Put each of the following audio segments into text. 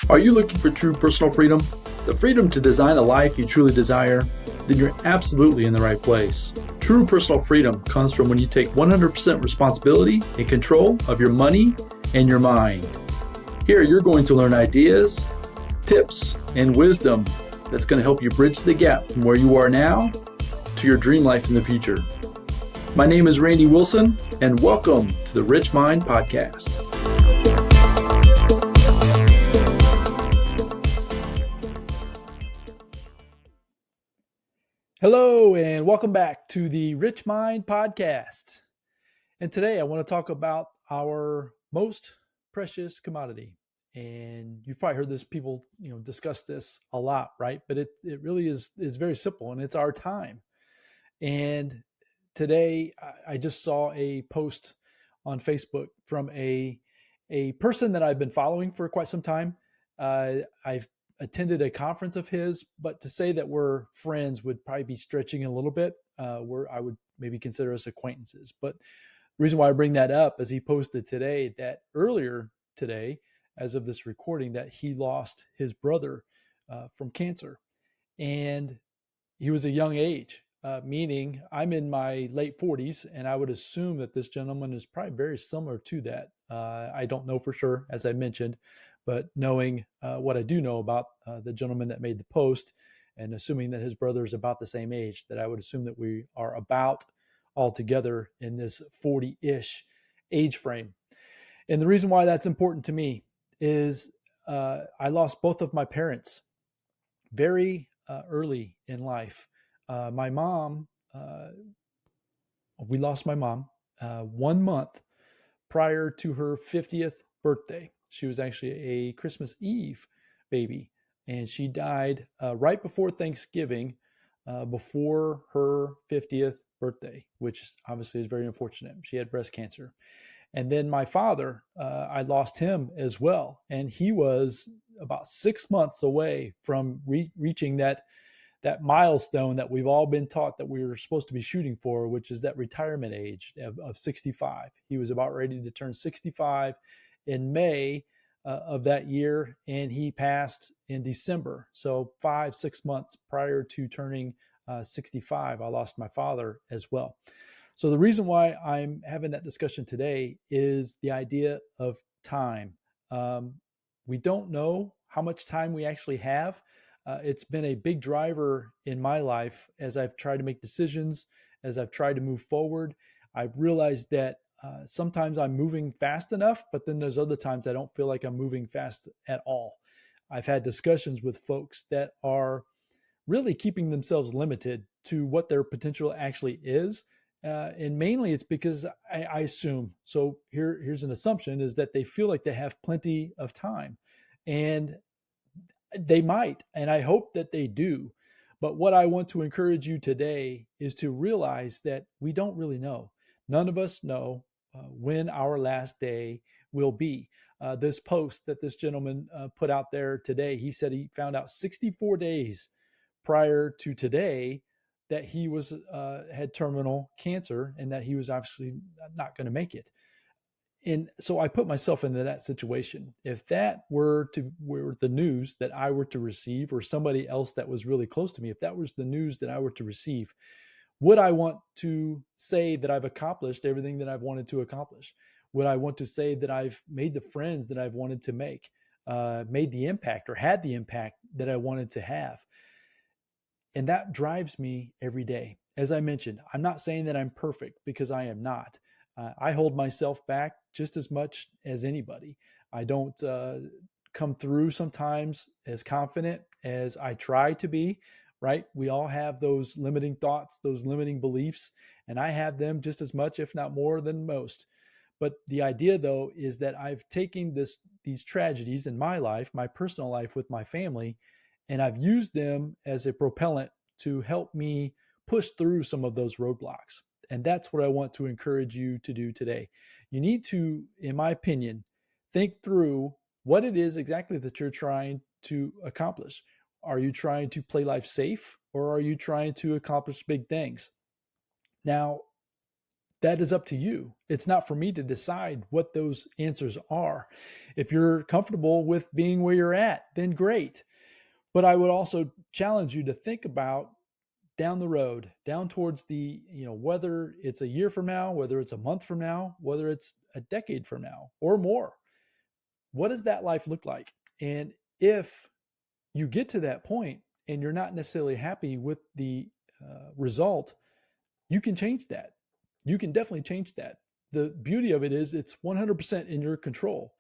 Are you looking for true personal freedom? The freedom to design a life you truly desire? Then you're absolutely in the right place. True personal freedom comes from when you take 100% responsibility and control of your money and your mind. Here you're going to learn ideas, tips, and wisdom that's going to help you bridge the gap from where you are now to your dream life in the future. My name is Randy Wilson, and welcome to the Rich Mind Podcast. Hello, and welcome back to the Rich Mind Podcast. And today I want to talk about our most precious commodity. And you've probably heard this people, discuss this a lot, right? But it really is very simple, and it's our time. And today I just saw a post on Facebook from a person that I've been following for quite some time. I've attended a conference of his, but to say that we're friends would probably be stretching a little bit. I would maybe consider us acquaintances. But the reason why I bring that up is he posted today that earlier today, as of this recording, that he lost his brother from cancer. And he was a young age, meaning I'm in my late 40s, and I would assume that this gentleman is probably very similar to that. I don't know for sure, as I mentioned, but knowing what I do know about the gentleman that made the post, and assuming that his brother is about the same age, that I would assume that we are about all together in this 40-ish age frame. And the reason why that's important to me is I lost both of my parents very early in life. My mom, we lost my mom 1 month prior to her 50th birthday. She was actually a Christmas Eve baby, and she died right before Thanksgiving, before her 50th birthday, which obviously is very unfortunate. She had breast cancer. And then my father, I lost him as well. And he was about 6 months away from reaching that milestone that we've all been taught that we were supposed to be shooting for, which is that retirement age of 65. He was about ready to turn 65 in May of that year, and he passed in December. So 5-6 months prior to turning 65, I lost my father as well. So the reason why I'm having that discussion today is the idea of time. We don't know how much time we actually have. It's been a big driver in my life as I've tried to make decisions, as I've tried to move forward. I've realized that sometimes I'm moving fast enough, but then there's other times I don't feel like I'm moving fast at all. I've had discussions with folks that are really keeping themselves limited to what their potential actually is. And mainly it's because I assume, so here's an assumption, is that they feel like they have plenty of time. And they might, and I hope that they do. But what I want to encourage you today is to realize that we don't really know. None of us know when our last day will be. This post that this gentleman put out there today, he said he found out 64 days prior to today that he was had terminal cancer and that he was obviously not going to make it. And so I put myself into that situation. If that were the news that I were to receive, or somebody else that was really close to me, if that was the news that I were to receive, would I want to say that I've accomplished everything that I've wanted to accomplish? Would I want to say that I've made the friends that I've wanted to make, made the impact or had the impact that I wanted to have? And that drives me every day. As I mentioned, I'm not saying that I'm perfect, because I am not. I hold myself back just as much as anybody. I don't come through sometimes as confident as I try to be, right? We all have those limiting thoughts, those limiting beliefs, and I have them just as much, if not more than most. But the idea, though, is that I've taken these tragedies in my life, my personal life with my family, and I've used them as a propellant to help me push through some of those roadblocks. And that's what I want to encourage you to do today. You need to, in my opinion, think through what it is exactly that you're trying to accomplish. Are you trying to play life safe, or are you trying to accomplish big things? Now, that is up to you. It's not for me to decide what those answers are. If you're comfortable with being where you're at, then great. But I would also challenge you to think about down the road, down towards the, whether it's a year from now, whether it's a month from now, whether it's a decade from now or more. What does that life look like? And if you get to that point and you're not necessarily happy with the result, you can change that. You can definitely change that. The beauty of it is it's 100% in your control.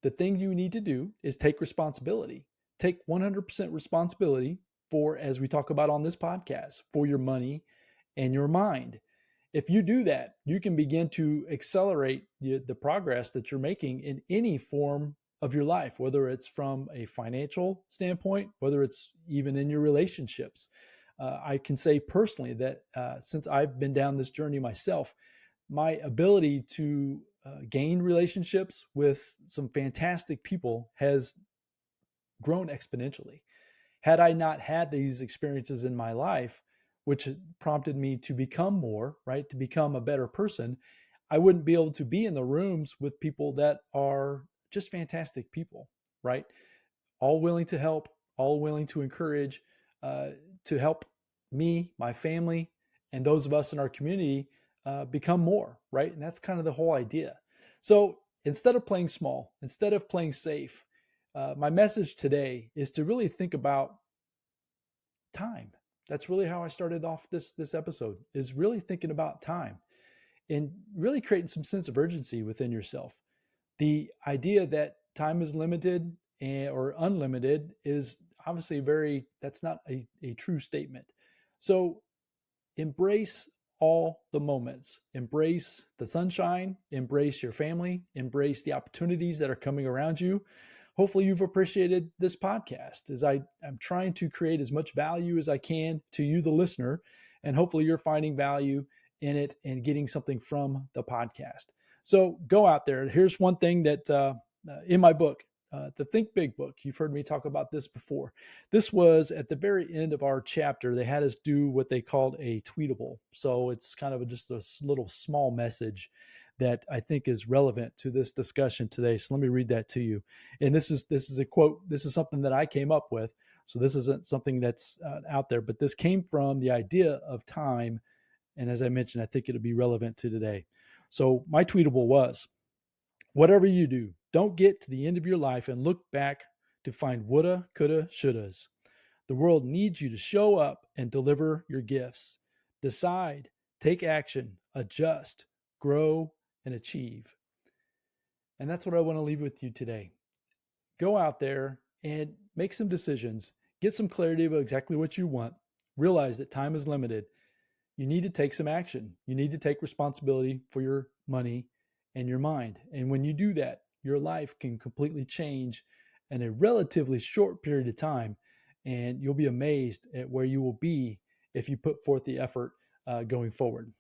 The thing you need to do is take responsibility. Take 100% responsibility for, as we talk about on this podcast, for your money and your mind. If you do that, you can begin to accelerate the progress that you're making in any form of your life, whether it's from a financial standpoint, whether it's even in your relationships. I can say personally that since I've been down this journey myself, my ability to gain relationships with some fantastic people has grown exponentially. Had I not had these experiences in my life, which prompted me to become more, right, to become a better person, I wouldn't be able to be in the rooms with people that are just fantastic people, right? All willing to help, all willing to encourage, to help me, my family, and those of us in our community become more, right? And that's kind of the whole idea. So instead of playing small, instead of playing safe, my message today is to really think about time. That's really how I started off this episode, is really thinking about time and really creating some sense of urgency within yourself. The idea that time is limited or unlimited is obviously that's not a true statement. So embrace all the moments. Embrace the sunshine, embrace your family, embrace the opportunities that are coming around you. Hopefully you've appreciated this podcast as I'm trying to create as much value as I can to you, the listener, and hopefully you're finding value in it and getting something from the podcast. So go out there. Here's one thing that in my book, the Think Big book, you've heard me talk about this before. This was at the very end of our chapter. They had us do what they called a tweetable. So it's kind of just a little small message that I think is relevant to this discussion today. So let me read that to you. And this is a quote. This is something that I came up with. So this isn't something that's out there, but this came from the idea of time. And as I mentioned, I think it'll be relevant to today. So my tweetable was, whatever you do, don't get to the end of your life and look back to find woulda, coulda, shouldas. The world needs you to show up and deliver your gifts. Decide, take action, adjust, grow, and achieve. And that's what I want to leave with you today. Go out there and make some decisions. Get some clarity about exactly what you want. Realize that time is limited. You need to take some action. You need to take responsibility for your money and your mind. And when you do that, your life can completely change in a relatively short period of time. And you'll be amazed at where you will be if you put forth the effort going forward.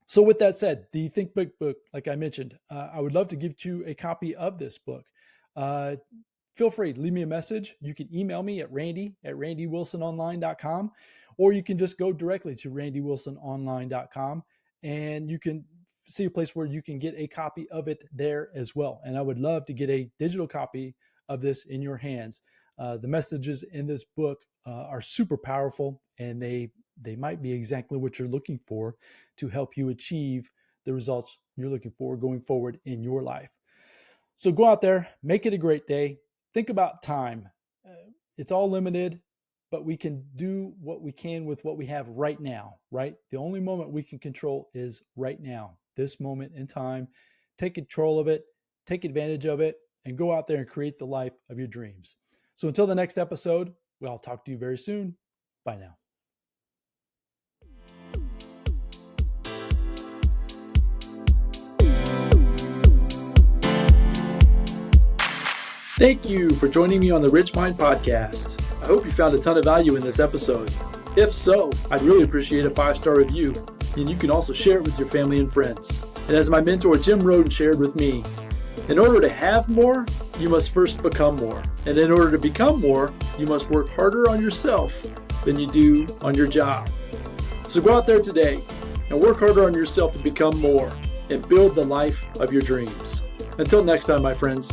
So with that said, the Think Big book, like I mentioned, I would love to give you a copy of this book. Feel free to leave me a message. You can email me at randy@randywilsononline.com, or you can just go directly to randywilsononline.com and you can see a place where you can get a copy of it there as well. And I would love to get a digital copy of this in your hands. The messages in this book are super powerful, and they might be exactly what you're looking for to help you achieve the results you're looking for going forward in your life. So go out there, make it a great day. Think about time. It's all limited, but we can do what we can with what we have right now, right? The only moment we can control is right now, this moment in time. Take control of it, take advantage of it, and go out there and create the life of your dreams. So until the next episode, I'll talk to you very soon. Bye now. Thank you for joining me on the Rich Mind Podcast. I hope you found a ton of value in this episode. If so, I'd really appreciate a 5-star review, and you can also share it with your family and friends. And as my mentor Jim Rohn shared with me, in order to have more, you must first become more. And in order to become more, you must work harder on yourself than you do on your job. So go out there today, and work harder on yourself to become more and build the life of your dreams. Until next time, my friends.